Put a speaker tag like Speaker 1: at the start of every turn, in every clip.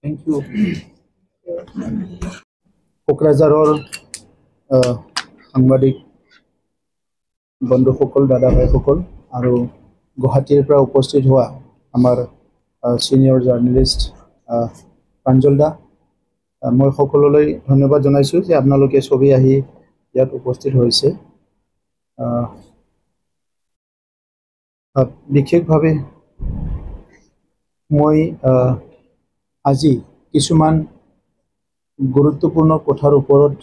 Speaker 1: Thank you. কোকৰাঝাৰৰ সাংবাদিক বন্ধুসকল, দাদা ভাইসকল আৰু গুৱাহাটীৰ পৰা উপস্থিত হোৱা আমাৰ সিনিয়ৰ জাৰ্নেলিষ্ট প্ৰাঞ্জল দা, মই সকলোলৈ ধন্যবাদ জনাইছোঁ যে আপোনালোকে ছবি আহি ইয়াত উপস্থিত হৈছে। বিশেষভাৱে মই আজি কিছুমান গুৰুত্বপূৰ্ণ কথাৰ ওপৰত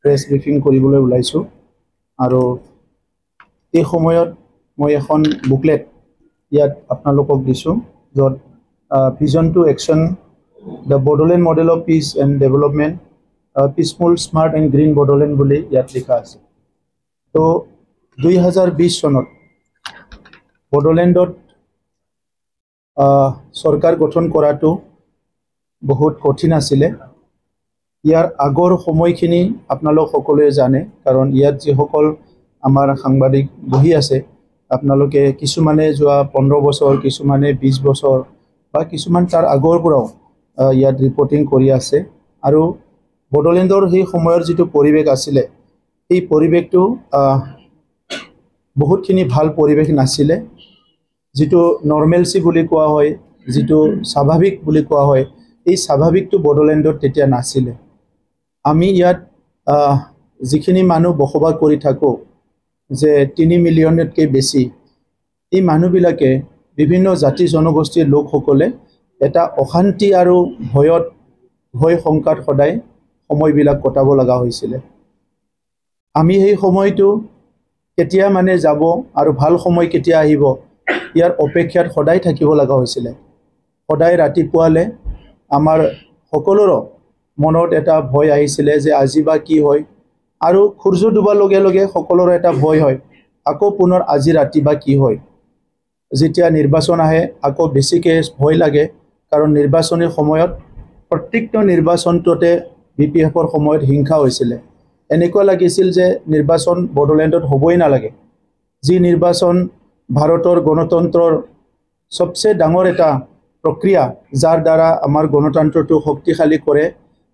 Speaker 1: প্ৰেছ ব্ৰিফিং কৰিবলৈ ওলাইছোঁ আৰু এই সময়ত মই এখন বুকলেট ইয়াত আপোনালোকক দিছোঁ, য'ত vision to action the Bodoland model of peace and development, peaceful smart and green Bodoland বুলি ইয়াত লিখা আছে। তো 2020 চনত বড়োলেণ্ডত চৰকাৰ গঠন কৰাটো বহুত কঠিন আছিলে। ইয়াৰ আগৰ সময়খিনি আপোনালোক সকলোৱে জানে, কাৰণ ইয়াত যিসকল আমাৰ সাংবাদিক বহি আছে, আপোনালোকে কিছুমানে যোৱা 15 বছৰ, কিছুমানে 20 বছৰ বা কিছুমান তাৰ আগৰ পৰাও ইয়াত ৰিপৰ্টিং কৰি আছে। আৰু বড়োলেণ্ডৰ সেই সময়ৰ যিটো পৰিৱেশ আছিলে, এই পৰিৱেশটো বহুতখিনি ভাল পৰিৱেশ নাছিলে। যিটো নৰ্মেলচি বুলি কোৱা হয়, যিটো স্বাভাৱিক বুলি কোৱা হয়, এই স্বাভাৱিকটো বড়োলেণ্ডত তেতিয়া নাছিলে। আমি ইয়াত যিখিনি মানুহ বসবাস কৰি থাকোঁ, যে 3 মিলিয়নতকৈ বেছি, এই মানুহবিলাকে বিভিন্ন জাতি জনগোষ্ঠীৰ লোকসকলে এটা অশান্তি আৰু ভয় শংকাত সদায় সময়বিলাক কটাব লগা হৈছিলে। আমি সেই সময়টো কেতিয়া মানে যাব আৰু ভাল সময় কেতিয়া আহিব, ইয়াৰ অপেক্ষাত সদায় থাকিব লগা হৈছিলে। সদায় ৰাতিপুৱালে আমাৰ সকলোৰে মনত এটা ভয় আহিছিলে যে আজি বা কি হয়, আৰু সূৰ্য ডুবাৰ লগে লগে সকলোৰে এটা ভয় হয়, আকৌ পুনৰ আজি ৰাতি বা কি হয়। যেতিয়া নিৰ্বাচন আহে আকৌ বেছিকৈ ভয় লাগে, কাৰণ নিৰ্বাচনী সময়ত প্ৰত্যেকটো নিৰ্বাচনটোতে BPFৰ সময়ত হিংসা হৈছিলে। এনেকুৱা লাগিছিল যে নিৰ্বাচন বড়োলেণ্ডত হ'বই নালাগে। যি নিৰ্বাচন ভাৰতৰ গণতন্ত্ৰৰ সবচে ডাঙৰ এটা প্ৰক্ৰিয়া, যাৰ দ্বাৰা আমাৰ গণতন্ত্ৰটো শক্তিশালী কৰে,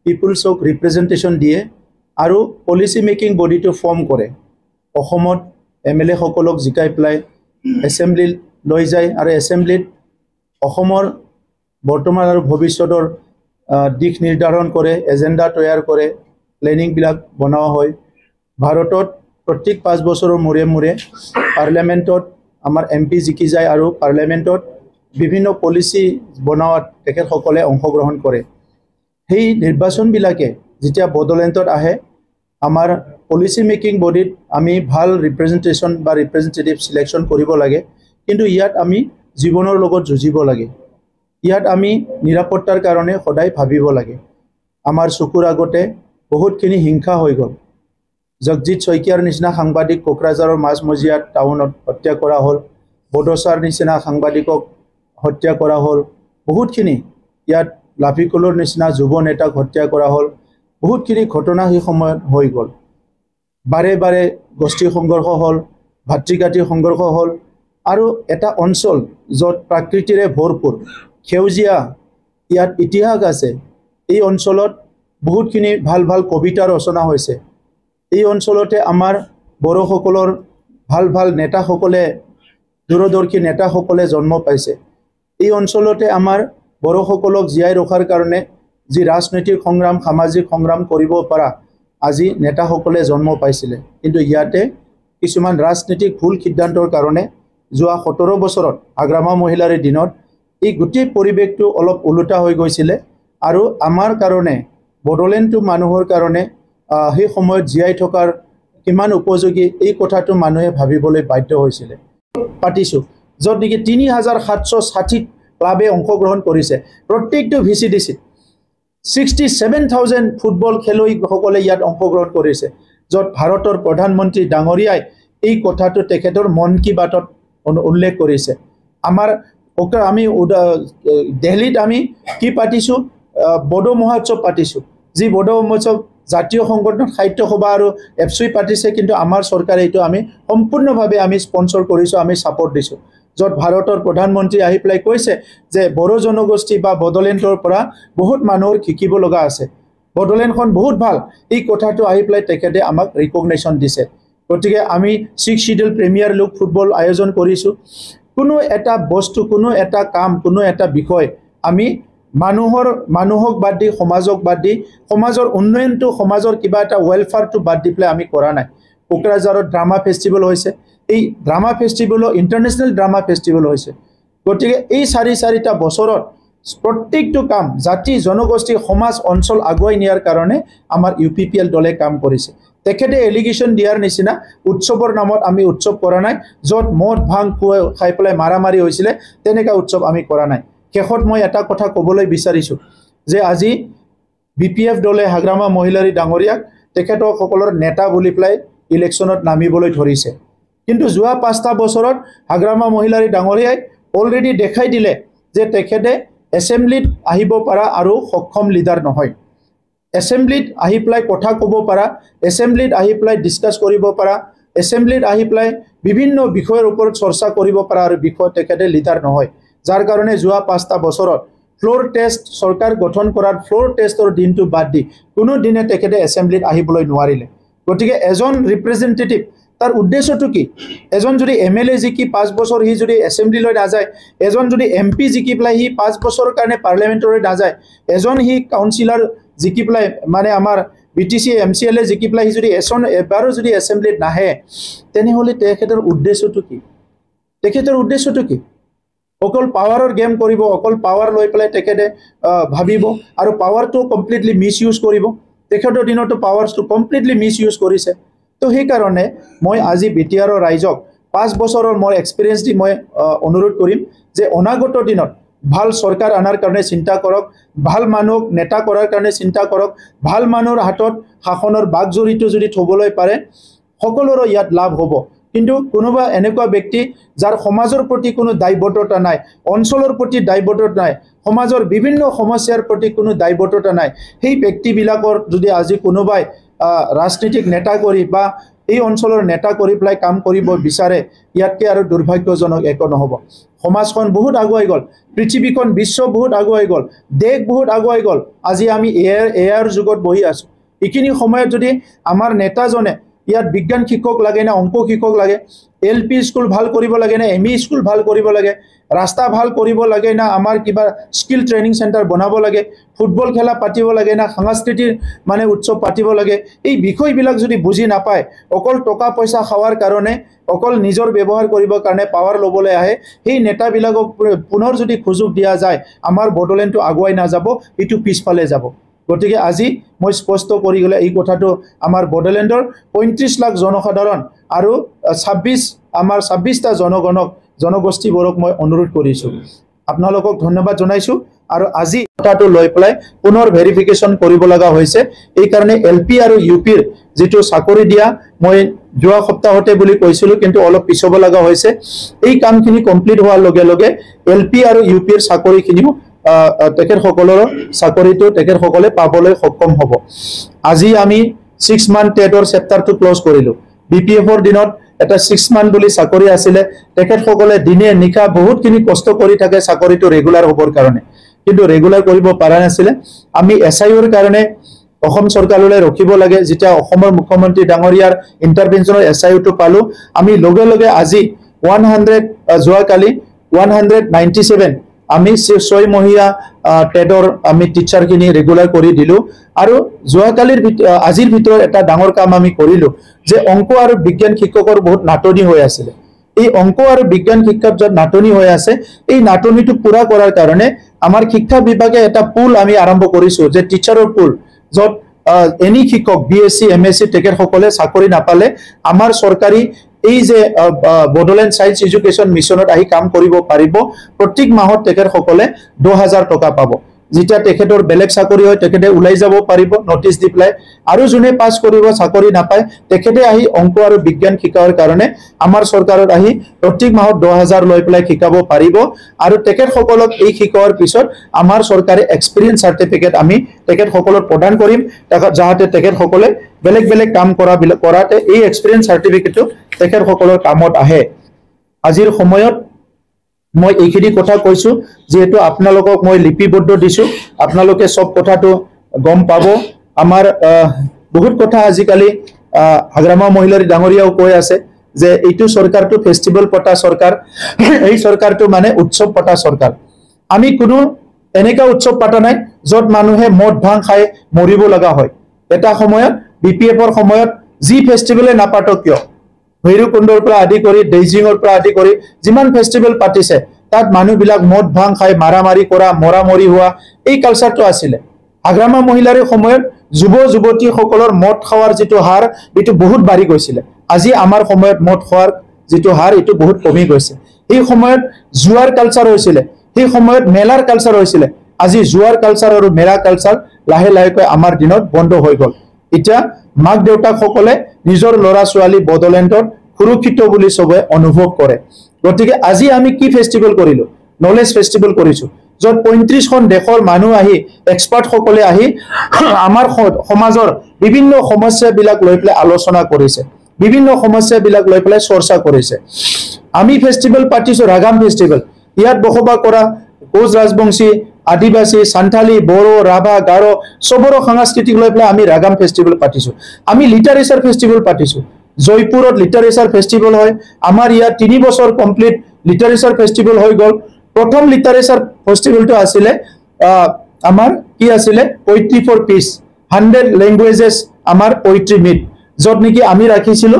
Speaker 1: পিপুলছক ৰিপ্ৰেজেণ্টেশ্যন দিয়ে আৰু পলিচি মেকিং বডিটো ফৰ্ম কৰে। অসমত MLA সকলক জিকাই পেলাই এছেম্বলি লৈ যায় আৰু এছেম্বলিত অসমৰ বৰ্তমান আৰু ভৱিষ্যতৰ দিশ নিৰ্ধাৰণ কৰে, এজেণ্ডা তৈয়াৰ কৰে, প্লেনিংবিলাক বনোৱা হয়। ভাৰতত প্ৰত্যেক 5 বছৰৰ মূৰে মূৰে পাৰ্লিয়ামেণ্টত আমাৰ MP জিকি যায় আৰু পাৰ্লিয়ামেণ্টত বিভিন্ন পলিচি বনোৱাত তেখেতসকলে অংশগ্ৰহণ কৰে। সেই নিৰ্বাচনবিলাকে যেতিয়া বড়োলেণ্ডত আহে, আমাৰ পলিচি মেকিং বডিত আমি ভাল ৰিপ্ৰেজেণ্টেশ্যন বা ৰিপ্ৰেজেণ্টেটিভ চিলেকশ্যন কৰিব লাগে, কিন্তু ইয়াত আমি জীৱনৰ লগত যুঁজিব লাগে। ইয়াত আমি নিৰাপত্তাৰ কাৰণে সদায় ভাবিব লাগে। আমাৰ চকুৰ আগতে বহুতখিনি হিংসা হৈ গ'ল। জগজিৎ শইকীয়াৰ নিচিনা সাংবাদিক কোকৰাঝাৰৰ মাজমজিয়াত টাউনত হত্যা কৰা হ'ল, বডোচাৰ নিচিনা সাংবাদিকক হত্যা কৰা হ'ল, বহুতখিনি ইয়াত লাফিকুলৰ নিচিনা যুৱ নেতাক হত্যা কৰা হ'ল, বহুতখিনি ঘটনা সেই সময়ত হৈ গ'ল। বাৰে বাৰে গোষ্ঠী সংঘৰ্ষ হ'ল, ভাতৃঘাতী সংঘৰ্ষ হ'ল, আৰু এটা অঞ্চল য'ত প্ৰাকৃতিৰে ভৰপূৰ, সেউজীয়া, ইয়াত ইতিহাস আছে, এই অঞ্চলত বহুতখিনি ভাল ভাল কবিতা ৰচনা হৈছে। এই অঞ্চলতে আমাৰ বড়োসকলৰ ভাল ভাল নেতাসকলে, দূৰদৰ্শী নেতাসকলে জন্ম পাইছে। এই অঞ্চলতে আমাৰ বড়োসকলক জীয়াই ৰখাৰ কাৰণে যি ৰাজনৈতিক সংগ্ৰাম, সামাজিক সংগ্ৰাম কৰিব পৰা আজি নেতাসকলে জন্ম পাইছিলে। কিন্তু ইয়াতে কিছুমান ৰাজনৈতিক ভুল সিদ্ধান্তৰ কাৰণে যোৱা 17 বছৰত আগ্ৰামা মহিলাৰ দিনত এই গোটেই পৰিৱেশটো অলপ ওলোটা হৈ গৈছিলে। আৰু আমাৰ কাৰণে বড়োলেণ্ডটো মানুহৰ কাৰণে সেই সময়ত জীয়াই থকাৰ কিমান উপযোগী, এই কথাটো মানুহে ভাবিবলৈ বাধ্য হৈছিলে। পাতিছোঁ য'ত নেকি 3760 ক্লাবে অংশগ্ৰহণ কৰিছে, প্ৰত্যেকটো VCDCত 67,000 ফুটবল খেলুৱৈসকলে ইয়াত অংশগ্ৰহণ কৰিছে, য'ত ভাৰতৰ প্ৰধানমন্ত্ৰী ডাঙৰীয়াই এই কথাটো তেখেতৰ মন কী বাতত উল্লেখ কৰিছে। আমি দিল্লীত আমি কি পাতিছোঁ, বড়ো মহোৎসৱ পাতিছোঁ। যি বড়ো মহোৎসৱ জাতীয় সংগঠন সাহিত্য সভা আৰু এফচুই পাতিছে, কিন্তু আমাৰ চৰকাৰে এইটো আমি সম্পূৰ্ণভাৱে আমি স্পন্সৰ কৰিছোঁ, আমি ছাপোৰ্ট দিছোঁ। য'ত ভাৰতৰ প্ৰধানমন্ত্ৰী আহি পেলাই কৈছে যে বড়ো জনগোষ্ঠী বা বড়োলেণ্ডৰ পৰা বহুত মানুহৰ শিকিব লগা আছে, বড়োলেণ্ডখন বহুত ভাল, এই কথাটো আহি পেলাই তেখেতে আমাক ৰিকগনেশ্যন দিছে। গতিকে আমি 6 শিডিউল প্ৰিমিয়াৰ লীগ ফুটবল আয়োজন কৰিছোঁ। কোনো এটা বস্তু, কোনো এটা কাম, কোনো এটা বিষয় আমি মানুহক বাদ দি, সমাজক বাদ দি, সমাজৰ উন্নয়নটো, সমাজৰ কিবা এটা ৱেলফেয়াৰটো বাদ দি পেলাই আমি কৰা নাই। কোকৰাঝাৰত ড্ৰামা ফেষ্টিভেল হৈছে, এই ড্ৰামা ফেষ্টিভেলো ইণ্টাৰনেশ্যনেল ড্ৰামা ফেষ্টিভেল হৈছে। গতিকে এই চাৰিটা বছৰত প্ৰত্যেকটো কাম জাতি, জনগোষ্ঠী, সমাজ, অঞ্চল আগুৱাই নিয়াৰ কাৰণে আমাৰ UPPL দলে কাম কৰিছে। তেখেতে এলিগেশ্যন দিয়াৰ নিচিনা উৎসৱৰ নামত আমি উৎসৱ কৰা নাই, য'ত মদ ভাং খাই পেলাই মাৰামাৰি হৈছিলে তেনেকুৱা উৎসৱ আমি কৰা নাই। শেষত মই এটা কথা ক'বলৈ বিচাৰিছোঁ যে আজি BPF দলে হাগ্ৰামা মহিলাৰী ডাঙৰীয়াক তেখেতসকলৰ নেতা বুলি পেলাই ইলেকশ্যনত নামিবলৈ ধৰিছে। কিন্তু যোৱা 5টা বছৰত হাগ্ৰামা মহিলাৰী ডাঙৰীয়াই অলৰেডি দেখাই দিলে যে তেখেতে এছেম্বলিত আহিব পৰা আৰু সক্ষম লিডাৰ নহয়। এছেম্বলিত আহি পেলাই কথা ক'ব পৰা, এছেম্বলিত আহি পেলাই ডিছকাছ কৰিব পৰা, এছেম্বলিত আহি পেলাই বিভিন্ন বিষয়ৰ ওপৰত চৰ্চা কৰিব পৰা আৰু বিষয় তেখেতে লিডাৰ নহয়। যাৰ কাৰণে যোৱা 5টা বছৰত ফ্লোৰ টেষ্ট চৰকাৰ গঠন কৰাৰ ফ্লোৰ টেষ্টৰ দিনটো বাদ দি কোনো দিনে তেখেতে এছেম্বলিত আহিবলৈ নোৱাৰিলে। গতিকে এজন ৰিপ্ৰেজেণ্টেটিভ তাৰ উদ্দেশ্যটো কি? এজন যদি MLA জিকি 5 বছৰ সি যদি এছেম্বলিলৈ নাযায়, এজন যদি MP জিকি পেলাই সি 5 বছৰৰ কাৰণে পাৰ্লিয়ামেণ্টলৈ নাযায়, এজন সি কাউন্সিলৰ জিকি পেলাই মানে আমাৰ BTC MCLA জিকি পেলাই সি যদি এবাৰো যদি এছেম্বলিত নাহে, তেনেহ'লে তেখেতৰ উদ্দেশ্যটো কি? তেখেতৰ উদ্দেশ্যটো কি? অকল পাৱাৰৰ গেম কৰিব, অকল পাৱাৰ লৈ পেলাই তেখেতে ভাবিব আৰু পাৱাৰটো কমপ্লিটলি মিছ ইউজ কৰিব। তেখেতৰ দিনতো পাৱাৰটো কমপ্লিটলি মিছ ইউজ কৰিছে। তো সেইকাৰণে মই আজি BTRৰ ৰাইজক 5 বছৰৰ মোৰ এক্সপিৰিয়েঞ্চ দি মই অনুৰোধ কৰিম যে অনাগত দিনত ভাল চৰকাৰ আনাৰ কাৰণে চিন্তা কৰক, ভাল মানুহক নেতা কৰাৰ কাৰণে চিন্তা কৰক, ভাল মানুহৰ হাতত শাসনৰ বাকজৰিটো যদি থ'বলৈ পাৰে সকলোৰে ইয়াত লাভ হ'ব। কিন্তু কোনোবা এনেকুৱা ব্যক্তি যাৰ সমাজৰ প্ৰতি কোনো দায়বদ্ধতা নাই, অঞ্চলৰ প্ৰতি দায়বদ্ধতা নাই, সমাজৰ বিভিন্ন সমস্যাৰ প্ৰতি কোনো দায়বদ্ধতা নাই, সেই ব্যক্তিবিলাকৰ যদি আজি কোনোবাই ৰাজনীতিক নেতা কৰি বা এই অঞ্চলৰ নেতা কৰি পেলাই কাম কৰিব বিচাৰে, ইয়াতকৈ আৰু দুৰ্ভাগ্যজনক একো নহ'ব। সমাজখন বহুত আগুৱাই গ'ল, পৃথিৱীখন বিশ্ব বহুত আগুৱাই গ'ল, দেশ বহুত আগুৱাই গ'ল। আজি আমি এআইৰ যুগত বহি আছোঁ। এইখিনি সময়ত যদি আমাৰ নেতাজনে ইয়াত বিজ্ঞান শিক্ষক লাগে না অংক শিক্ষক লাগে, LP স্কুল ভাল কৰিব লাগে না ME স্কুল ভাল কৰিব লাগে, ৰাস্তা ভাল কৰিব লাগে না আমাৰ কিবা স্কিল ট্ৰেইনিং চেণ্টাৰ বনাব লাগে, ফুটবল খেলা পাতিব লাগে না সাংস্কৃতিক মানে উৎসৱ পাতিব লাগে, এই বিষয়বিলাক যদি বুজি নাপায়, অকল টকা পইচা খাৱাৰ কাৰণে, অকল নিজৰ ব্যৱহাৰ কৰিবৰ কাৰণে পাৱাৰ ল'বলৈ আহে, সেই নেতাবিলাকক পুনৰ যদি সুযোগ দিয়া যায়, আমাৰ বড়োলেণ্ডটো আগুৱাই নাযাব, এইটো পিছফালে যাব। গতিকে আজি মই স্পষ্ট কৰি গ'লে এই কথাটো আমাৰ বড়োলেণ্ডৰ 35 লাখ জনসাধাৰণ আৰু 26টা জনগোষ্ঠীবোৰক মই অনুৰোধ কৰিছোঁ। আপোনালোকক ধন্যবাদ জনাইছোঁ। আৰু আজি কথাটো লৈ পেলাই পুনৰ ভেৰিফিকেশ্যন কৰিব লগা হৈছে। এইকাৰণে LP আৰু UPৰ যিটো চাকৰি দিয়া মই যোৱা সপ্তাহতে বুলি কৈছিলোঁ, কিন্তু অলপ পিছব লগা হৈছে। এই কামখিনি কমপ্লিট হোৱাৰ লগে লগে LP আৰু UPৰ চাকৰিখিনিও তেখেতসকলৰ চাকৰিটো তেখেতসকলে পাবলৈ সক্ষম হ'ব। আজি আমি 6 মান্থ টেটৰ চেপ্টাৰটো ক্লজ কৰিলোঁ। BPFৰ দিনত এটা 6 মান্থ বুলি চাকৰি আছিলে, তেখেতসকলে দিনে নিশা বহুতখিনি কষ্ট কৰি থাকে চাকৰিটো ৰেগুলাৰ হ'বৰ কাৰণে, কিন্তু ৰেগুলাৰ কৰিব পৰা নাছিলে। আমি SIOৰ কাৰণে অসম চৰকাৰলৈ ৰখিব লাগে। যেতিয়া অসমৰ মুখ্যমন্ত্ৰী ডাঙৰীয়াৰ ইণ্টাৰভেনশ্যনৰ SIOটো পালোঁ, আমি লগে লগে আজি যোৱাকালি 197 আমি 6 মহীয়া টেটৰ আমি টিচাৰখিনি ৰেগুলাৰ কৰি দিলোঁ। আৰু আজিৰ ভিতৰত এটা ডাঙৰ কাম আমি কৰিলোঁ যে অংক আৰু বিজ্ঞান শিক্ষকৰ বহুত নাটনি হৈ আছিলে। এই অংক আৰু বিজ্ঞান শিক্ষক য'ত নাটনি হৈ আছে, এই নাটনিটো পূৰা কৰাৰ কাৰণে আমাৰ শিক্ষা বিভাগে এটা পুল আমি আৰম্ভ কৰিছোঁ, যে টিচাৰৰ পুল, য'ত এনি শিক্ষক BSc MSc তেখেতসকলে চাকৰি নাপালে আমাৰ চৰকাৰী এই যে বড়োলেণ্ড চায়েন্স এডুকেশ্যন মিছনত আহি কাম কৰিব পাৰিব। প্ৰত্যেক মাহত তেখেতসকলে 10,000 টকা পাব। যেতিয়া তেখেতৰ বেলেগ চাকৰি হয় তেখেতে ওলাই যাব পাৰিব নটিচ দি পেলাই। আৰু যোনে পাছ কৰিব চাকৰি নাপায় তেখেতে আহি অংক আৰু বিজ্ঞান শিকাৰ কাৰণে আমাৰ চৰকাৰত আহি প্ৰত্যেক মাহত 10,000 লৈ পেলাই শিকাব পাৰিব। আৰু তেখেতসকলক এই শিকোৱাৰ পিছত আমাৰ চৰকাৰে এক্সপিৰিয়েঞ্চ চাৰ্টিফিকেট আমি তেখেতসকলক প্ৰদান কৰিম, যাতে তেখেতসকলে বেলেগ বেলেগ কাম কৰাতে এই এক্সপিৰিয়েঞ্চ চাৰ্টিফিকেটটো তেখেতসকলৰ কামত আহে। আজিৰ সময়ত মই এইখিনি কথা কৈছো যেহেতু আপোনালোকক মই লিপিবদ্ধ দিছো আপোনালোকে সব কথাটো গম পাব আমাৰ বহুত কথা আজিকালি হাগ্ৰামা মহিলাৰ ডাঙৰীয়াও কৈ আছে যে এইটো সরকারটো ফেস্টিভেল পটা সরকার এই সরকারটো মানে উৎসব পটা সরকার আমি কোনো এনেকা উৎসব পাতা নাই যত মানুহে মদ ভাং খাই মৰিব লগা হয় এটা সময়ত বিপিএফৰ সময়ত যি ফেস্টিভেলে নাপাতক কিয় ভৈৰৱকুণ্ডৰ পৰা আদি কৰি ডেইজিঙৰ পৰা আদি কৰি যিমান ফেস্টিভেল পাতিছে তাত মানুহবিলাক মদ ভাং খাই মাৰামাৰি কৰা মৰামৰি হোৱা এই কালচাৰটো আছিলে হাগ্ৰামা মহিলাৰ সময়ত যুৱ যুৱতীসকলৰ মদ খাৱাৰ যিটো হাৰ এটো বহুত বাঢ়ি গৈছিল আজি আমাৰ সময়ত মদ খোৱাৰ যিটো হাৰ এটো বহুত কমি গৈছে এই সময়ত জুৱাৰ কালচাৰ হৈছিল এই সময়ত মেলাৰ কালচাৰ হৈছিল আজি জুৱাৰ কালচাৰ আৰু মেলা কালচাৰ লাহে লাহে আমাৰ দিনত বন্ধ হৈ গল এতিয়া মাক দেউতাক সকলে নিজৰ লৰা ছোৱালী বডলেণ্ডত সুৰক্ষিত বুলি সবে অনুভৱ কৰে গতিকে আজি আমি কি ফেস্টিভেল কৰিলো নলেজ ফেস্টিভেল কৰিছো যত 35 খন দেশৰ মানুহ আহি এক্সপাৰ্ট সকলে আহি আমাৰ সমাজৰ বিভিন্ন সমস্যা বিলাক লৈ পেলাই আলোচনা কৰিছে বিভিন্ন সমস্যা বিলাক লৈ পেলাই চৰ্চা কৰিছে আমি ফেস্টিভেল পাতিছো ৰাগাম ফেস্টিভেল ইয়াত বসবাস কৰা কোচ ৰাজবংশী আদিবাসী সান্থালী বড়ো ৰাভা গাৰো সবৰ সাংস্কৃতিক লৈ পেলাই আমি ৰাগাম ফেস্টিভেল পাতিছো আমি লিটাৰেচাৰ ফেস্টিভেল পাতিছো জয়পুৰত লিটাৰেচাৰ ফেস্টিভেল হয় আমাৰ ইয়াত 3 বছৰ কমপ্লিট লিটাৰেচাৰ ফেস্টিভেল হৈ গল প্ৰথম লিটাৰেচাৰ ফেস্টিভেলটো আছিল আমাৰ কি আছিল পোয়েট্ৰি ফৰ পিস 100 ল্যাঙ্গুয়েজেস আমাৰ পোয়েট্ৰি মিট যত নেকি আমি ৰাখিছিলো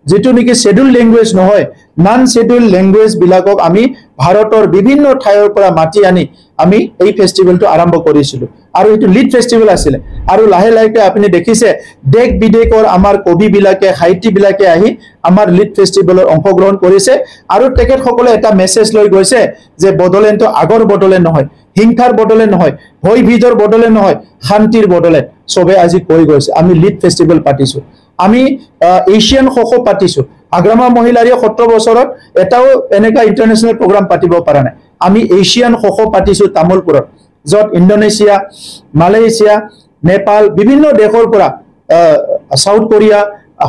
Speaker 1: যেটো নেকি শেডিউল ল্যাঙ্গুয়েজ নহয় নন শেডিউল ল্যাঙ্গুয়েজ বিলাকক আমি ভাৰতৰ বিভিন্ন ঠাইৰ পৰা মাটি আনি আমি এই ফেস্টিভেলটো আৰম্ভ কৰিছিলো আৰু এটো লিড ফেস্টিভেল আছিল আৰু লাহে লাহে আপুনি দেখিছে দেশ বিদেশৰ আমাৰ কবি বিলাকে সাহিত্যিক বিলাকে আহি আমাৰ লিড ফেস্টিভেলৰ অংশগ্ৰহণ কৰিছে আৰু তেখেত সকলে এটা মেছেজ লৈ গৈছে যে বডলেণ্ডটো আগৰ বডলেণ্ড নহয় হিংসাৰ বডলেণ্ড নহয় ভয় ভীতৰ বডলেণ্ড নহয় শান্তিৰ বডলেণ্ড সবে আজি কৈ গৈছে আমি লিড ফেস্টিভেল পাতিছো আমি এছিয়ান খোখো পাতিছো হাগ্ৰামা মহিলাৰে 17 বছৰত এটাও এনেকা ইন্টাৰনেশনাল প্ৰগ্ৰাম পাতিব পৰা নাই আমি এছিয়ান খোখো পাতিছো তামুলপুৰত যত ইন্দোনেছিয়া মালয়েছিয়া নেপাল বিভিন্ন দেশৰ পৰা সাউথ কোৰিয়া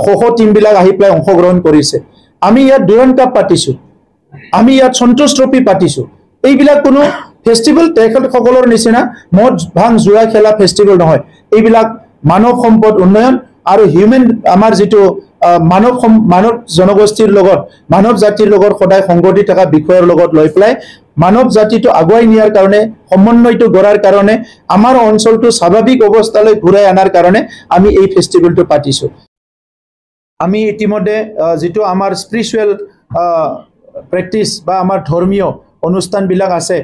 Speaker 1: খোখো টিম বিলাক আহি প্লাই অংশগ্ৰহণ কৰিছে আমি ইয়াত ডুৰান্ড কাপ পাতিছো আমি ইয়াত সন্তোষ ট্ৰফি পাতিছো এইবিলাক কোনো ফেস্টিভেল তেখেত সকলৰ নিচিনা মদ ভাং জুৱা খেলা ফেস্টিভেল নহয় এইবিলাক মানৱ সম্পদ উন্নয়ন আৰু হিউম্যান আমাৰ যেটো মানৱ জনগোষ্ঠীৰ লগত মানৱ জাতিৰ লগত সদায় সংগতি থকা বিষয়ৰ লগত লৈ পেলাই মানৱ জাতিটো আগুৱাই নিয়াৰ কাৰণে সমন্বয়টো গঢ়াৰ কাৰণে আমাৰ অঞ্চলটো স্বাভাৱিক অৱস্থালৈ ঘূৰাই আনাৰ কাৰণে আমি এই ফেস্টিভেলটো পাতিছো আমি ইতিমধ্যে যেটো আমাৰ স্পিৰিচুৱেল প্ৰেক্টিস বা আমাৰ ধৰ্মীয় অনুষ্ঠান বিলাক আছে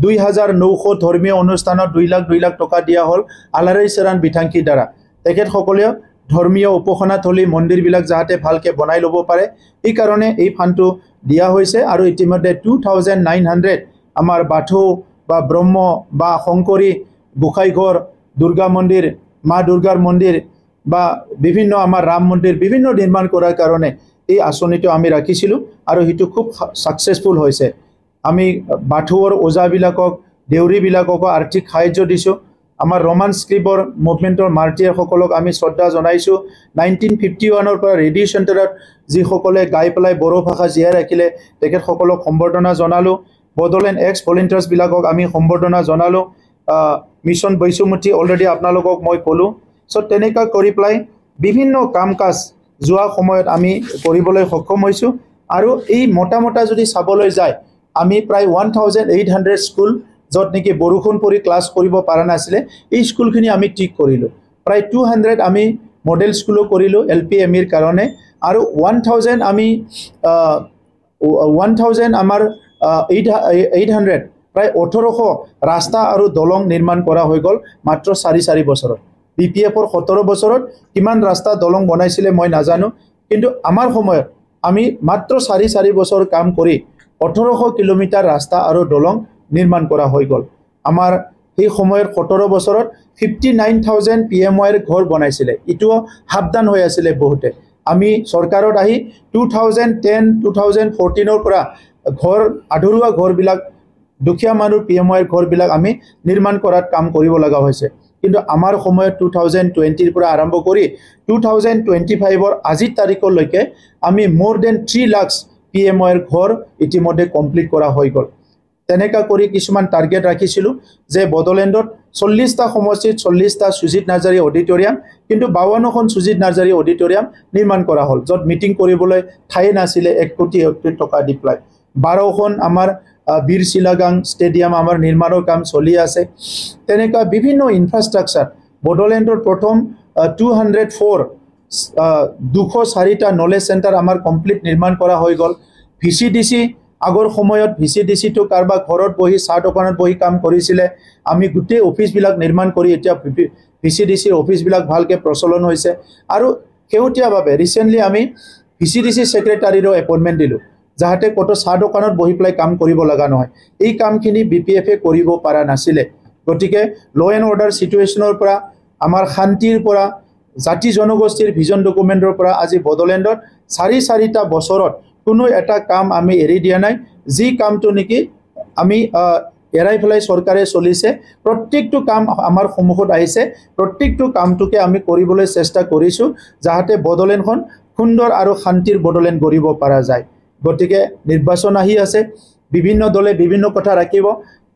Speaker 1: 2900 ধৰ্মীয় অনুষ্ঠানত 2 লাখ টকা দিয়া হল আলাৰাই চৰণ বিথাংকি দ্বাৰা তেখেত সকলে ধৰ্মীয় উপাসনাথলী মন্দিৰ বিলাক যাতে ভালকে বনাই লব পাৰে এই কাৰণে এই ফান্ডটো দিয়া হৈছে আৰু ইতিমধ্যে 2900 আমাৰ বাথৌ বা ব্ৰহ্ম বা শংকৰী গোসাইঘৰ দুৰ্গা মন্দিৰ মা দুৰ্গাৰ মন্দিৰ বা বিভিন্ন আমাৰ ৰাম মন্দিৰ বিভিন্ন নিৰ্মাণ কৰাৰ কাৰণে এই আঁচনিটো আমি ৰাখিছিলো আৰু হিটো খুব সাকসেসফুল হৈছে আমি বাথৌৰ ওজা বিলাকক দেউৰী বিলাকক আৰ্থিক সাহায্য দিছো আমাৰ ৰমান স্ক্ৰিপৰ মুভমেন্টৰ মাৰ্টিয়াৰ সকলক আমি শ্ৰদ্ধা জনাইছো 1951 পৰা ৰেডিও চেণ্টাৰত যি সকলে গাই পেলাই বড়ো ভাষা জীয়াই ৰাখিলে তেখেত সকলক সম্বৰ্ধনা জনালো বডলেণ্ড এক্স ভলেন্টিয়াৰ্স বিলাকক আমি সম্বৰ্ধনা জনালো মিছন বৈশুমতি অলৰেডি আপোনালোকক মই কলো সো তেনেকা কৰি পেলাই বিভিন্ন কাম কাজ যোৱা সময়ত আমি কৰিবলৈ সক্ষম হৈছো আৰু এই মোটা যদি চাবলৈ যায় আমি প্ৰায় 1800 স্কুল যত নেকি বৰষুণ পৰি ক্লাছ কৰিব পৰা নাছিলে এই স্কুলখিনি আমি ঠিক কৰিলো প্ৰায় 200 আমি মডেল স্কুলো কৰিলো এলপি এমিৰ কাৰণে আৰু 1000 আমি 1000 আমাৰ 800 প্ৰায় 1800 ৰাস্তা আৰু দলং নিৰ্মাণ কৰা হৈ গল মাত্ৰ 4 বছৰত বিপিএফৰ 17 বছৰত কিমান ৰাস্তা দলং বনাইছিলে মই নাজানো কিন্তু আমাৰ সময়ত আমি মাত্ৰ 4 বছৰ কাম কৰি 1800 কিলোমিটাৰ ৰাস্তা আৰু দলং নিৰ্মাণ কৰা হৈ গল আমাৰ এই সময়ৰ 17 বছৰত 59000 পিএমৱাইৰ ঘৰ বনাইছিলে ইটো হাবদান হৈ আছিল বহুতে আমি সৰকাৰত আহি 2010 2014 পৰা ঘৰ আধৰুৱা ঘৰ বিলাক দুখীয়া মানুহ পিএমৱাইৰ ঘৰ বিলাক আমি নিৰ্মাণ কৰাত কাম কৰিব লগা হৈছে কিন্তু আমাৰ সময়ত 2020 পৰা আৰম্ভ কৰি 2025 ৰ আজি তাৰিখলৈকে আমি more than 3 লাখ PMOৰ ঘৰ ইতিমধ্যে কমপ্লিট কৰা হৈ গ'ল তেনেকা কৰি কিছুমান টাৰ্গেট ৰাখিছিলোঁ যে বড়োলেণ্ডত 40টা সমষ্টিত 40টা সুজিত নাৰ্জাৰী অডিটৰিয়াম কিন্তু 52খন সুজিত নাৰ্জাৰী অডিটৰিয়াম নিৰ্মাণ কৰা হ'ল য'ত মিটিং কৰিবলৈ ঠাই নাছিলে 1 কোটি টকা দি পেলাই 12খন আমাৰ বীৰ শিলাগাং ষ্টেডিয়াম আমাৰ নিৰ্মাণৰ কাম চলি আছে তেনেকা বিভিন্ন ইনফ্ৰাষ্ট্ৰাকচাৰ বড়োলেণ্ডৰ প্ৰথম 204টা নলেজ চেণ্টাৰ আমাৰ কমপ্লিট নিৰ্মাণ কৰা হৈ গ'ল VCDC আগৰ সময়ত VCDC টো কাৰবা ঘৰত বহি চাহ দোকানত বহি কাম কৰিছিলে আমি গুটেই অফিচবিলাক নিৰ্মাণ কৰি এতিয়া VCDC অফিচবিলাক ভালকে প্ৰচলন হৈছে আৰু কেউটিয়াভাৱে ৰিসেন্টলি আমি VCDC সেক্ৰেটাৰীৰ এপইন্টমেন্ট দিলো যাহাতে কত চাহ দোকানত বহি প্লাই কাম কৰিব লগা নহয় এই কামখিনি BPF এ কৰিব পৰা নাছিলে গতিকে ল এণ্ড অৰ্ডাৰ সিচুৱেচনৰ পৰা আমাৰ শান্তিৰ পৰা জাতি জনগোষ্ঠীৰ ভিজন ডকুমেন্টৰ পৰা আজি বড়োলেণ্ডত 4টা বছৰত কোনো এটা কাম আমি এৰি দিয়া নাই যি কামটো নেকি আমি এৰাই ফেলাই চৰকাৰে চলিছে প্ৰত্যেকটো কাম আমাৰ সন্মুখত আহিছে প্ৰত্যেকটো কামটোকে আমি কৰিবলৈ চেষ্টা কৰিছো যাহাতে বড়োলেণ্ডখন সুন্দৰ আৰু শান্তিৰ বড়োলেণ্ড গঢ়িব পৰা যায় গতিকে নিৰ্বাচন আহি আছে বিভিন্ন দলে বিভিন্ন কথা ৰাখিব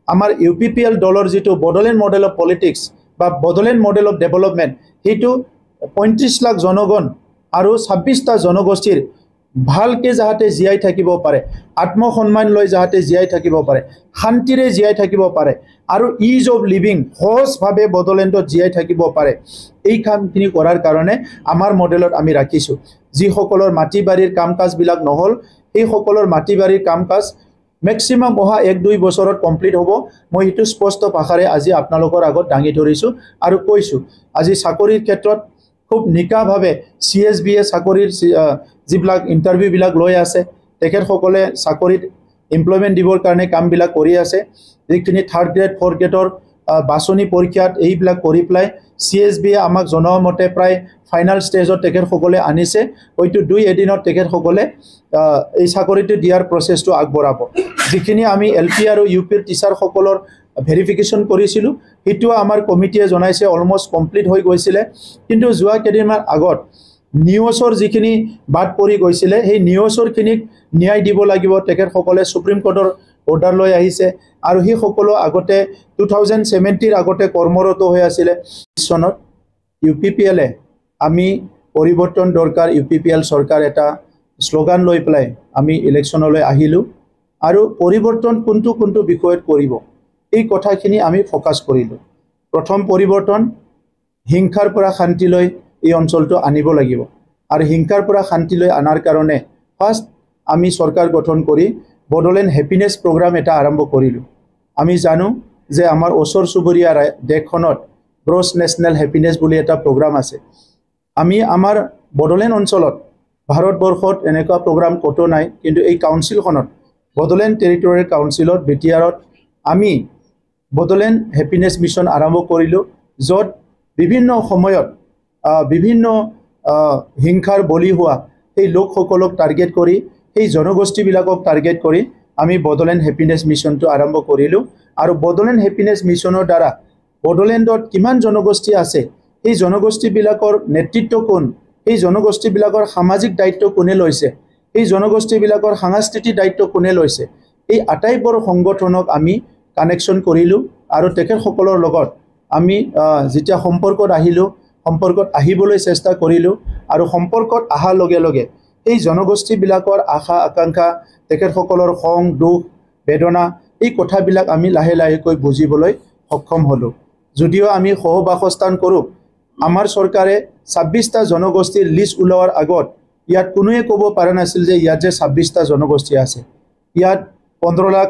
Speaker 1: আমাৰ UPPL দলৰ যেটো বড়োলেণ্ড মডেল অফ পলিটিক্স বা বড়োলেণ্ড মডেল অফ ডেভেলপমেন্ট হেতু 35 লাখ জনগণ আৰু 26টা জনগোষ্ঠীৰ ভালকে যাহাতে জিয়াই থাকিব পাৰে আত্মসন্মান লৈ যাহাতে জিয়াই থাকিব পাৰে শান্তিৰে জিয়াই থাকিব পাৰে আৰু ইজ অফ লিভিং সহজভাৱে বড়োলেণ্ডত জিয়াই থাকিব পাৰে এই কামখিনি কৰাৰ কাৰণে আমাৰ মডেলত আমি ৰাখিছো যি সকলৰ মাটি বাৰীৰ কামকাজ বিলাক নহল এই সকলৰ মাটি বাৰীৰ কামকাজ ম্যাক্সিমাম অহা 1-2 বছৰত কমপ্লিট হ'ব মই হিটো স্পষ্ট ভাষাৰে আজি আপোনালোকৰ আগত দাঙি ধৰিছো আৰু কৈছো আজি চাকৰিৰ ক্ষেত্ৰত খুব নিকাভাৱে CSB এ চাকৰিৰ যিবিলাক ইন্টাৰভিউ বিলাক লৈ আছে তেখেত সকলে চাকৰিত এমপ্লয়মেন্ট দিবৰ কাৰণে কাম বিলাক কৰি আছে যিখিনি 3rd গ্ৰেড 4th গ্ৰেডৰ বাছনি পৰীক্ষাত এইবিলাক কৰি প্লাই CSB এ আমাক জনোৱা মতে প্ৰায় ফাইনাল ষ্টেজত তেখেত সকলে আনিছে হয়তো 2 এদিনত তেখেত সকলে এই চাকৰিটো দিয়াৰ প্ৰচেছটো আগবঢ়াব যিখিনি আমি LP আৰু UP ৰ টিচাৰ সকলৰ ভেৰিফিকেশন কৰিছিলো হিটো আমাৰ কমিটিয়ে জনাইছে অলমোস্ট কমপ্লিট হৈ গৈছিলে কিন্তু যোৱা কেদিনমান আগত নিউজৰ যিখিনি বাদ পৰি গৈছিলে সেই নিউজৰখিনিক ন্যায় দিব লাগিব তেখেত সকলে সুপ্ৰিম কোৰ্টৰ অৰ্ডাৰ লৈ আহিছে আৰু হি সকলো আগতে 2017 ৰ আগতে কৰ্মৰত হৈ আছিল সনত UPPL এ আমি পৰিৱৰ্তন দৰকাৰ UPPL চৰকাৰ এটা স্লোগান লৈ প্লাই আমি ইলেকশনলৈ আহিলো আৰু পৰিৱৰ্তন কোনটো বিষয়ত কৰিব এই কথাখিনি আমি ফোকাস কৰিলো প্ৰথম পৰিৱৰ্তন হিংসাৰ পৰা শান্তিলৈ এই অঞ্চলটো আনিব লাগিব আৰু হিংসাৰ পৰা শান্তিলৈ আনাৰ কাৰণে ফাৰ্স্ট আমি চৰকাৰ গঠন কৰি বড়োলেণ্ড হ্যাপিনেস প্ৰগ্ৰাম এটা আৰম্ভ কৰিলো আমি জানো যে আমাৰ ওচৰ চুবুৰীয়া দেশখনত গ্ৰছ নেশনেল হ্যাপিনেস বুলি এটা প্ৰগ্ৰাম আছে আমি আমাৰ বড়োলেণ্ড অঞ্চলত ভাৰতবৰ্ষত এনেকুৱা প্ৰগ্ৰাম কতো নাই কিন্তু এই কাউন্সিলখনত বড়োলেণ্ড টেৰিটৰিয়েল কাউন্সিলত BTRত আমি বড়োলেণ্ড হ্যাপিনেস মিশন আৰম্ভ কৰিলো যত বিভিন্ন সময়ত বিভিন্ন হিংসাৰ বলি হোৱা এই লোকসকলক টাৰ্গেট কৰি এই জনগোষ্ঠী বিলাকক টাৰ্গেট কৰি আমি বড়োলেণ্ড হ্যাপিনেস মিশনটো আৰম্ভ কৰিলো আৰু বড়োলেণ্ড হ্যাপিনেস মিশনৰ দ্বাৰা বড়োলেণ্ডত কিমান জনগোষ্ঠী আছে এই জনগোষ্ঠী বিলাকৰ নেতৃত্ব কোন এই জনগোষ্ঠী বিলাকৰ সামাজিক দায়িত্ব কোনে লৈছে এই জনগোষ্ঠী বিলাকৰ সাংস্কৃতিক দায়িত্ব কোনে লৈছে এই আটাইবোৰ সংগঠনক আমি কানেকশন কৰিলো আৰু তেখেত সকলৰ লগত আমি যেতিয়া সম্পৰ্কত আহিলো সম্পৰ্কত আহিবলৈ চেষ্টা কৰিলো আৰু সম্পৰ্কত আহাৰ লগে লগে এই জনগোষ্ঠী বিলাকৰ আশা আকাংক্ষা তেখেত সকলৰ খং দুখ বেদনা এই কথাবিলাক আমি লাহে লাহেকৈ বুজিবলৈ সক্ষম হলো যদিও আমি সহবাসস্থান কৰো আমাৰ চৰকাৰে 26টা জনগোষ্ঠীৰ লিষ্ট উলোৱাৰ আগত ইয়াত কোনোৱে ক'ব পৰা নাছিল যে ইয়াত যে 26টা জনগোষ্ঠী আছে ইয়াত 15 লাখ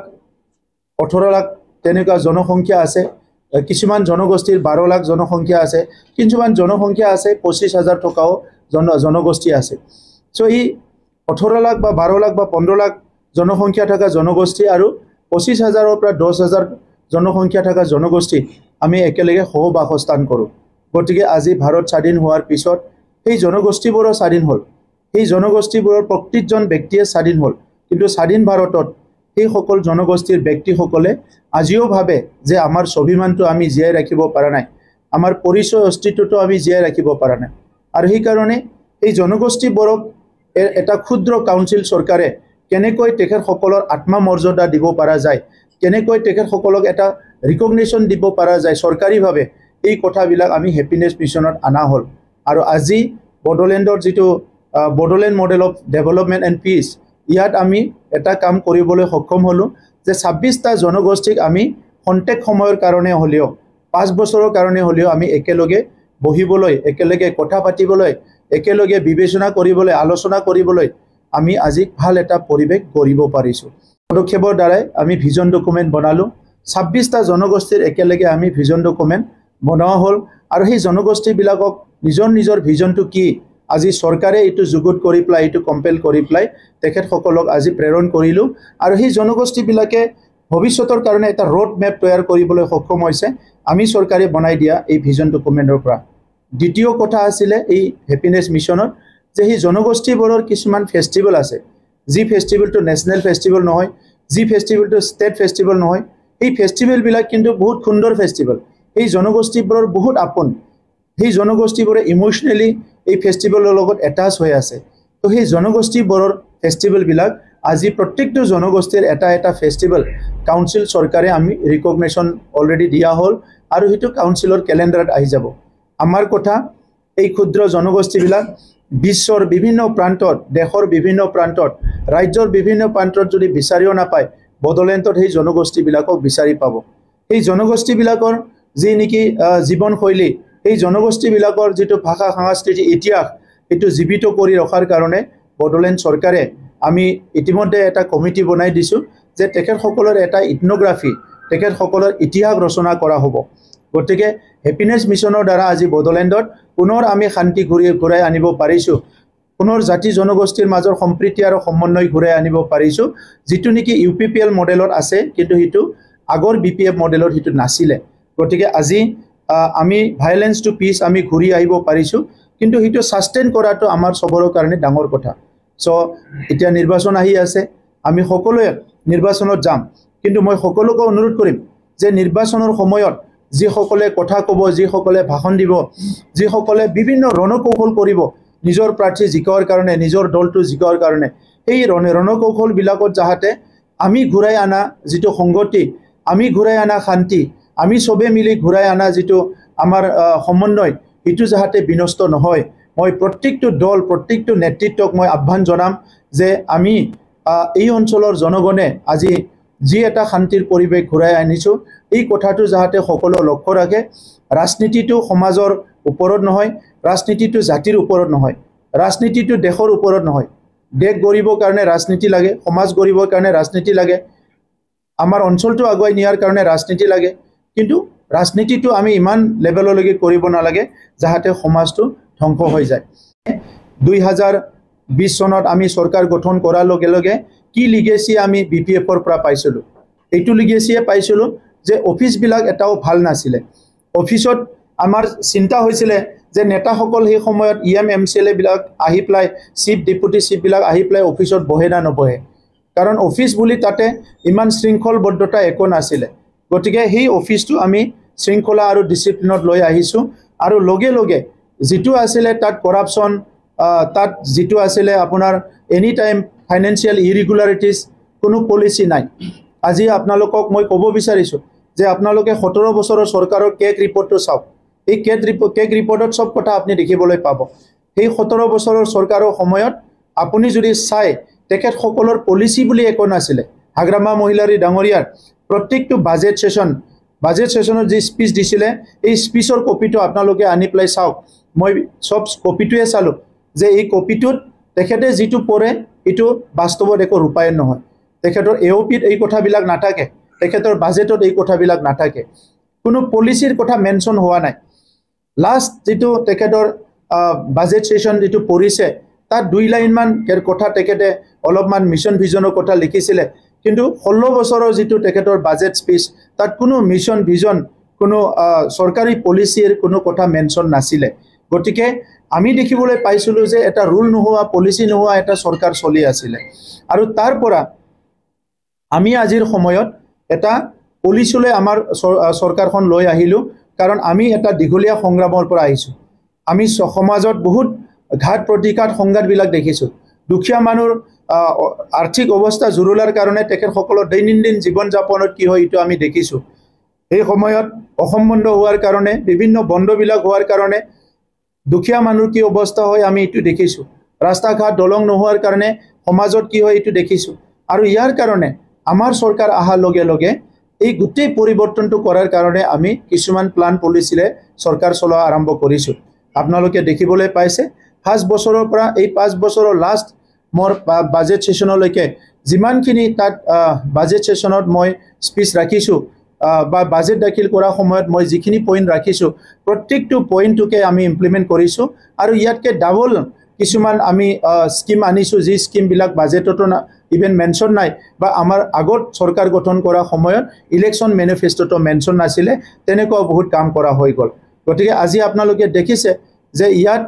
Speaker 1: 18 লাখ তেনেকুৱা জনসংখ্যা আছে কিছুমান জনগোষ্ঠীৰ 12 লাখ জনসংখ্যা আছে কিছুমান জনসংখ্যা আছে 25,000 টকাও জনগোষ্ঠী আছে সো এই 18 লাখ বা 12 লাখ বা 15 লাখ জনসংখ্যা থকা জনগোষ্ঠী আৰু 25,000 পৰা 10,000 জনসংখ্যা থকা জনগোষ্ঠী আমি একেলগে সহবাসস্থান কৰো গতিকে আজি ভাৰত স্বাধীন হোৱাৰ পিছত এই জনগোষ্ঠীবোৰৰ স্বাধীন হল এই জনগোষ্ঠীবোৰৰ প্ৰত্যেকজন ব্যক্তিয়ে স্বাধীন হল কিন্তু স্বাধীন ভাৰতত এই সকল জনগোষ্ঠীৰ ব্যক্তিসকলে আজিও ভাবে যে আমাৰ স্বাভিমানটো আমি জিয়াই ৰাখিব পৰা নাই আমাৰ পৰিচয় অস্তিত্বটো আমি জিয়াই ৰাখিব পৰা নাই আৰু এই কাৰণে এই জনগোষ্ঠীবোৰক এটা ক্ষুদ্ৰ কাউন্সিল চৰকাৰে কেনেকৈ তেখেতসকলৰ আত্মমৰ্যাদা দিব পৰা যায়, কেনেকৈ তেখেতসকলক এটা ৰিকগনিশ্যন দিব পৰা যায় চৰকাৰীভাৱে, এই কথাবিলাক আমি হেপিনেছ মিছনত অনা হ'ল। আৰু আজি বড়োলেণ্ডৰ যিটো Bodoland model of development and piece, ইয়াত আমি এটা কাম কৰিবলৈ সক্ষম হ'লোঁ যে 26টা জনগোষ্ঠীক আমি খন্তেক সময়ৰ কাৰণে হ'লেও 5 বছৰৰ কাৰণে হ'লেও আমি একেলগে বহিবলৈ, একেলগে কথা পাতিবলৈ, একেলগে বিবেচনা কৰিবলৈ, আলোচনা কৰিবলৈ আমি আজি ভাল এটা পৰিৱেশ গঢ়িব পাৰিছোঁ। পদক্ষেপৰ দ্বাৰাই আমি ভিজন ডকুমেণ্ট বনালোঁ। 26টা জনগোষ্ঠীৰ একেলগে আমি ভিজন ডকুমেণ্ট বনোৱা হ'ল। আৰু সেই জনগোষ্ঠীবিলাকক নিজৰ নিজৰ ভিজনটো কি আজি চৰকাৰে এইটো যুগুত কৰি পেলাই, এইটো কম্পেল কৰি পেলাই তেখেতসকলক আজি প্ৰেৰণ কৰিলোঁ। আৰু সেই জনগোষ্ঠীবিলাকে ভৱিষ্যতৰ কাৰণে এটা ৰোড মেপ তৈয়াৰ কৰিবলৈ সক্ষম হৈছে আমি চৰকাৰে বনাই দিয়া এই ভিজন ডকুমেণ্টৰ পৰা। দ্বিতীয় কথা আছিলে এই হেপিনেছ মিছনত যে সেই জনগোষ্ঠীবোৰৰ কিছুমান ফেষ্টিভেল আছে, যি ফেষ্টিভেলটো নেশ্যনেল ফেষ্টিভেল নহয়, যি ফেষ্টিভেলটো ষ্টেট ফেষ্টিভেল নহয়, এই ফেষ্টিভেলবিলাক কিন্তু বহুত সুন্দৰ ফেষ্টিভেল। এই জনগোষ্ঠীবোৰৰ বহুত আপোন, সেই জনগোষ্ঠীবোৰে ইম'চনেলি এই ফেষ্টিভেলৰ লগত এটাচ হৈ আছে। তো সেই জনগোষ্ঠীবোৰৰ ফেষ্টিভেলবিলাক আজি প্ৰত্যেকটো জনগোষ্ঠীৰ এটা এটা ফেষ্টিভেল কাউন্সিল চৰকাৰে আমি ৰিকগনিশ্যন অলৰেডি দিয়া হ'ল আৰু সেইটো কাউন্সিলৰ কেলেণ্ডাৰত আহি যাব। আমাৰ কথা এই ক্ষুদ্ৰ জনগোষ্ঠীবিলাক বিশ্বৰ বিভিন্ন প্ৰান্তত, দেশৰ বিভিন্ন প্ৰান্তত, ৰাজ্যৰ বিভিন্ন প্ৰান্তত যদি বিচাৰিও নাপায়, বড়োলেণ্ডত সেই জনগোষ্ঠীবিলাকক বিচাৰি পাব। সেই জনগোষ্ঠীবিলাকৰ যি নেকি জীৱনশৈলী, সেই জনগোষ্ঠীবিলাকৰ যিটো ভাষা, সংস্কৃতি, ইতিহাস, এইটো জীৱিত কৰি ৰখাৰ কাৰণে বড়োলেণ্ড চৰকাৰে আমি ইতিমধ্যে এটা কমিটি বনাই দিছোঁ যে তেখেতসকলৰ এটা ইথনোগ্ৰাফি, তেখেতসকলৰ ইতিহাস ৰচনা কৰা হ'ব। গতিকে হেপিনেছ মিছনৰ দ্বাৰা আজি বড়োলেণ্ডত পুনৰ আমি শান্তি ঘূৰাই আনিব পাৰিছোঁ, পুনৰ জাতি জনগোষ্ঠীৰ মাজৰ সম্প্ৰীতি আৰু সমন্বয় ঘূৰাই আনিব পাৰিছোঁ, যিটো নেকি UPPL মডেলত আছে, কিন্তু সেইটো আগৰ BPF মডেলত সেইটো নাছিলে। গতিকে আজি আমি ভাইলেন্স টু পিচ আমি ঘূৰি আহিব পাৰিছোঁ, কিন্তু সেইটো ছাষ্টেইন কৰাটো আমাৰ চবৰে কাৰণে ডাঙৰ কথা। চ' এতিয়া নিৰ্বাচন আহি আছে, আমি সকলোৱে নিৰ্বাচনত যাম, কিন্তু মই সকলোকে অনুৰোধ কৰিম যে নিৰ্বাচনৰ সময়ত যিসকলে কথা ক'ব, যিসকলে ভাষণ দিব, যিসকলে বিভিন্ন ৰণকৌশল কৰিব নিজৰ প্ৰাৰ্থী জিকাৰ কাৰণে, নিজৰ দলটো জিকাৰ কাৰণে, সেই ৰণকৌশলবিলাকত যাতে আমি ঘূৰাই অনা যিটো সংগতি, আমি ঘূৰাই অনা শান্তি, আমি চবে মিলি ঘূৰাই অনা যিটো আমাৰ সমন্বয়, সেইটো যাতে বিনষ্ট নহয়। মই প্ৰত্যেকটো দল, প্ৰত্যেকটো নেতৃত্বক মই আহ্বান জনাম যে আমি এই অঞ্চলৰ জনগণে আজি যি এটা শান্তিৰ পৰিৱেশ ঘূৰাই আনিছোঁ, এই কথাটো যাতে সকলো লক্ষ্য ৰাখে। ৰাজনীতিটো সমাজৰ ওপৰত নহয়, ৰাজনীতিটো জাতিৰ ওপৰত নহয়, ৰাজনীতিটো দেশৰ ওপৰত নহয়। দেশ গঢ়িবৰ কাৰণে ৰাজনীতি লাগে, সমাজ গঢ়িবৰ কাৰণে ৰাজনীতি লাগে, আমাৰ অঞ্চলটো আগুৱাই নিয়াৰ কাৰণে ৰাজনীতি লাগে, কিন্তু ৰাজনীতিটো আমি ইমান লেভেললৈকে কৰিব নালাগে যাতে সমাজটো ধ্বংস হৈ যায়। 2020 চনত আমি চৰকাৰ গঠন কৰাৰ লগে লগে কি লিগেচি আমি BPFৰ পৰা পাইছিলোঁ, এইটো লিগেচিয়ে পাইছিলোঁ যে অফিচবিলাক এটাও ভাল নাছিলে। অফিচত আমাৰ চিন্তা হৈছিলে যে নেতাসকল সেই সময়ত MCLAবিলাক আহি পেলাই, চিফ ডেপুটি চিফবিলাক আহি পেলাই অফিচত বহে না নবহে, কাৰণ অফিচ বুলি তাতে ইমান শৃংখলবদ্ধতা একো নাছিলে। গতিকে সেই অফিচটো আমি শৃংখলা আৰু ডিচিপ্লিনত লৈ আহিছোঁ, আৰু লগে লগে যিটো আছিলে তাত কৰাপশ্যন, তাত যিটো আছিলে আপোনাৰ এনি টাইম ফাইনেন্সিয়েল ইৰেগুলাৰিটিজ, কোনো পলিচি নাই। আজি আপোনালোকক মই ক'ব বিচাৰিছোঁ যে আপোনালোকে 17 বছৰৰ চৰকাৰৰ কেক ৰিপৰ্টটো চাওক। এই কেক ৰিপৰ্টত চব কথা আপুনি দেখিবলৈ পাব। সেই 17 বছৰৰ চৰকাৰৰ সময়ত আপুনি যদি চাই, তেখেতসকলৰ পলিচি বুলি একো নাছিলে। হাগ্ৰামা মহিলাৰী ডাঙৰীয়াৰ প্ৰত্যেকটো বাজেট ছেশ্যনত যি স্পীচ দিছিলে, এই স্পীচৰ কপিটো আপোনালোকে আনি পেলাই চাওক। মই চব কপিটোৱে চালোঁ যে এই কপিটোত তেখেতে যিটো পঢ়ে এইটো বাস্তৱত একো ৰূপায়ণ নহয়। তেখেতৰ AOPত এই কথাবিলাক নাথাকে, তেখেতৰ বাজেটত এই কথাবিলাক নাথাকে, কোনো পলিচিৰ কথা মেনশ্যন হোৱা নাই। লাষ্ট যিটো তেখেতৰ বাজেট ছেশ্যন যিটো পঢ়িছে, তাত 2 লাইনমান কথা তেখেতে অলপমান মিছন ভিজনৰ কথা লিখিছিলে, কিন্তু 16 বছৰৰ যিটো তেখেতৰ বাজেট স্পীচ, তাত কোনো মিছন ভিজন, কোনো চৰকাৰী পলিচিৰ কোনো কথা মেনশ্যন নাছিলে। গতিকে আমি দেখিবলৈ পাইছিলোঁ যে এটা ৰুল নোহোৱা, পলিচি নোহোৱা এটা চৰকাৰ চলি আছিলে। আৰু তাৰ পৰা আমি আজিৰ সময়ত এটা পলিচিলৈ আমাৰ চৰকাৰখন লৈ আহিলোঁ, কাৰণ আমি এটা দীঘলীয়া সংগ্ৰামৰ পৰা আহিছোঁ। আমি সমাজত বহুত ঘাত প্ৰতিঘাত সংঘাতবিলাক দেখিছোঁ, দুখীয়া মানুহৰ আৰ্থিক অৱস্থা জুৰুলাৰ কাৰণে তেখেতসকলৰ দৈনন্দিন জীৱন যাপনত কি হয় এইটো আমি দেখিছোঁ এই সময়ত অসম বন্ধ হোৱাৰ কাৰণে বিভিন্ন বন্ধবিলাক হোৱাৰ কাৰণে দুখীয়া মানুহৰ কি অৱস্থা হয় আমি এইটো দেখিছোঁ ৰাস্তা ঘাট দলং নোহোৱাৰ কাৰণে সমাজত কি হয় এইটো দেখিছোঁ আৰু ইয়াৰ কাৰণে আমাৰ চৰকাৰ অহাৰ লগে লগে এই গোটেই পৰিৱৰ্তনটো কৰাৰ কাৰণে আমি কিছুমান প্লান পলিচিৰে চৰকাৰ চলোৱা আৰম্ভ কৰিছোঁ আপোনালোকে দেখিবলৈ পাইছে 5 বছৰৰ পৰা এই 5 বছৰৰ লাষ্ট মোৰ বাজেট সেশনলৈকে যিমানখিনি তাত বাজেট সেশনত মই স্পিচ ৰাখিছোঁ বা বাজেট দাখিল কৰা সময়ত মই যিখিনি পইণ্ট ৰাখিছোঁ প্ৰত্যেকটো পইণ্টটোকে আমি ইমপ্লিমেণ্ট কৰিছোঁ আৰু ইয়াতকৈ ডাবল কিছুমান আমি স্কিম আনিছোঁ যি স্কিমবিলাক বাজেটতো ইভেন মেনশ্যন নাই বা আমাৰ আগত চৰকাৰ গঠন কৰা সময়ত ইলেকশ্যন মেনিফেষ্টোটো মেনশ্যন নাছিলে তেনেকুৱা বহুত কাম কৰা হৈ গ'ল গতিকে আজি আপোনালোকে দেখিছে যে ইয়াত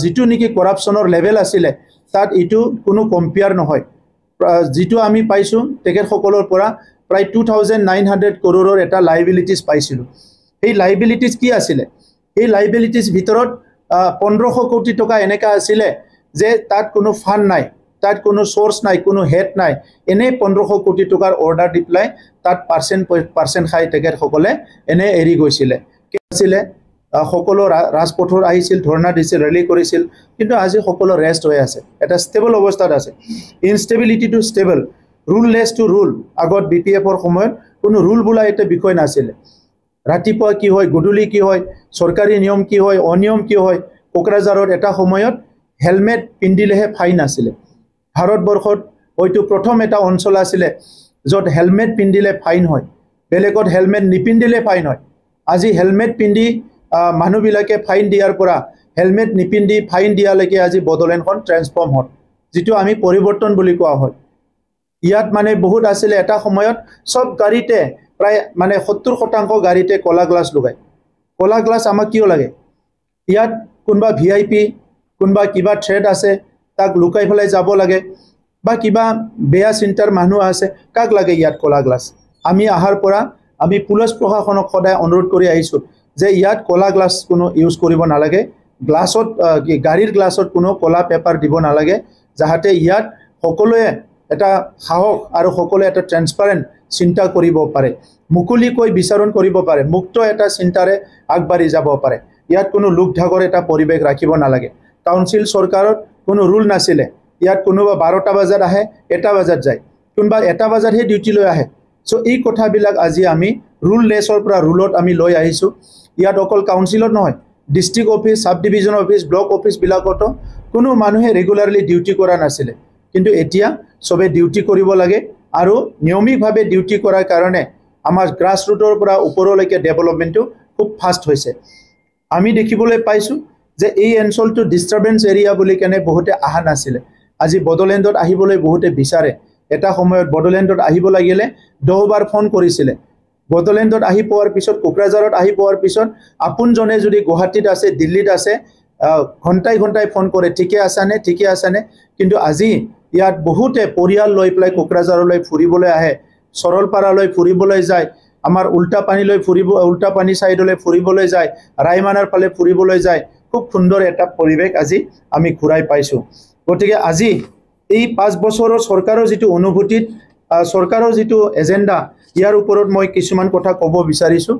Speaker 1: যিটো নেকি কৰাপশ্যনৰ লেভেল আছিলে তাত এইটো কোনো কম্পেয়াৰ নহয় যিটো আমি পাইছোঁ তেখেতসকলৰ পৰা প্ৰায় 2900 কৰোৰৰ এটা লাইবিলিটিজ পাইছিলোঁ এই লাইবিলিটিজ কি আছিলে এই লাইবিলিটিজ ভিতৰত 1500 কোটি টকা এনেকা আছিলে যে তাত কোনো ফাণ্ড নাই তাত কোনো সোর্স নাই কোনো হেড নাই এনে 1500 কোটি টকাৰ অৰ্ডাৰ দি পেলাই তাত পাৰ্চেন্ট খাই তেখেতসকলে এনে এৰি গৈছিলে কি আছিলে সকলো ৰাজপথৰ আহিছিল ধৰ্ণা দিছিল ৰেলী কৰিছিল কিন্তু আজি সকলো ৰেষ্ট হৈ আছে এটা ষ্টেবল অৱস্থাত আছে ইনষ্টেবিলিটি টু ষ্টেবল ৰুললেছ টু ৰুল আগত বিপিএফৰ সময়ত কোনো ৰুল বোলা এটা বিষয় নাছিলে ৰাতিপুৱা কি হয় গধূলি কি হয় চৰকাৰী নিয়ম কি হয় অনিয়ম কি হয় কোকৰাঝাৰৰ এটা সময়ত হেলমেট পিন্ধিলেহে ফাইন আছিলে ভাৰতবৰ্ষত হয়তো প্ৰথম এটা অঞ্চল আছিলে য'ত হেলমেট পিন্ধিলে ফাইন হয় বেলেগত হেলমেট নিপিন্ধিলে ফাইন হয় আজি হেলমেট পিন্ধি মানুহবিলাকে ফাইন দিয়াৰ পৰা হেলমেট নিপিন্ধি ফাইন দিয়ালৈকে আজি বড়োলেণ্ডখন ট্ৰেন্সফৰ্ম হ'ল যিটো আমি পৰিৱৰ্তন বুলি কোৱা হয় ইয়াত মানে বহুত আছিলে এটা সময়ত সব গাড়ীতে প্ৰায় মানে 70% গাড়ীতে কলা গ্লাছ লগায় কলা গ্লাছ আমাক কিয় লাগে ইয়াত কোনোবা ভিআইপি কোনোবা কিবা থ্ৰেড আছে তাক লুকাই ফেলাই যাব লাগে বা কিবা বেয়া চিন্তাৰ মানুহ আছে কাক লাগে ইয়াত কলা গ্লাছ আমি আহাৰ পৰা আমি পুলিচ প্ৰশাসনক সদায় অনুৰোধ কৰি আহিছোঁ যে ইয়াত কলা গ্লাছ কোনো ইউজ কৰিব নালাগে গ্লাছত গাড়ীৰ গ্লাছত কোনো কলা পেপাৰ দিব নালাগে যাহাতে ইয়াত সকলোৱে এটা সাহস আৰু সকলোৱে এটা ট্ৰান্সপাৰেন্ট চিন্তা কৰিব পাৰে মুকলিকৈ বিচাৰণ কৰিব পাৰে মুক্ত এটা চিন্তাৰে আগবাঢ়ি যাব পাৰে ইয়াত কোনো লোক ঢাকৰ এটা পৰিৱেশ ৰাখিব নালাগে কাউন্সিল চৰকাৰত কোনো ৰুল নাছিলে ইয়াত কোনোবা 12টা বজাত আহে 1টা বজাত যায় কোনোবা 1টা বজাতহে ডিউটি লৈ আহে সো এই কথাবিলাক আজি আমি ৰুল লেছৰ পৰা ৰুলত আমি লৈ আহিছোঁ ইয়াত অকল কাউন্সিলত নহয় district office sub division office block office বিলাকতো কোনো মানুহে ৰেগুলাৰলি ডিউটি কৰা নাছিলে কিন্তু এতিয়া সবে ডিউটি কৰিব লাগে আৰু নিয়মিতভাৱে ডিউটি কৰাৰ কাৰণে আমাৰ গ্ৰাছ ৰুটৰ পৰা ওপৰলৈকে ডেভেলপমেন্টটো খুব ফাষ্ট হৈছে আমি দেখিবলৈ পাইছোঁ যে এই অঞ্চলটো ডিস্টাৰবেন্স এৰিয়া বুলি কেনে বহুতে আহা নাছিলে আজি বড়োলেণ্ডত আহিবলৈ বহুতে বিচাৰে এটা সময়ত বড়োলেণ্ডত আহিব লাগিলে 10 বাৰ ফোন কৰিছিলে বড়োলেণ্ডত আহি পোৱাৰ পিছত কোকৰাঝাৰত আহি পোৱাৰ পিছত আপোনজনে যদি গুৱাহাটীত আছে দিল্লীত আছে ঘণ্টাই ঘণ্টাই ফোন কৰে ঠিকে আছানে কিন্তু আজি ইয়াত বহুতে পৰিয়াল লৈ প্লাই কোকৰাঝাৰলৈ ফুৰিবলৈ আহে সৰলপাৰালৈ ফুৰিবলৈ যায় আমাৰ উল্টা পানী সাইডলৈ ফুৰিবলৈ যায় ৰাইমানাৰ ফালে ফুৰিবলৈ যায় খুব সুন্দৰ এটা পৰিৱেশ আজি আমি ঘূৰাই পাইছোঁ গতিকে আজি এই 5 বছৰৰ চৰকাৰৰ যিটো অনুভূতিত চৰকাৰৰ যিটো এজেন্ডা ইয়াৰ ওপৰত মই কিছুমান কথা ক'ব বিচাৰিছোঁ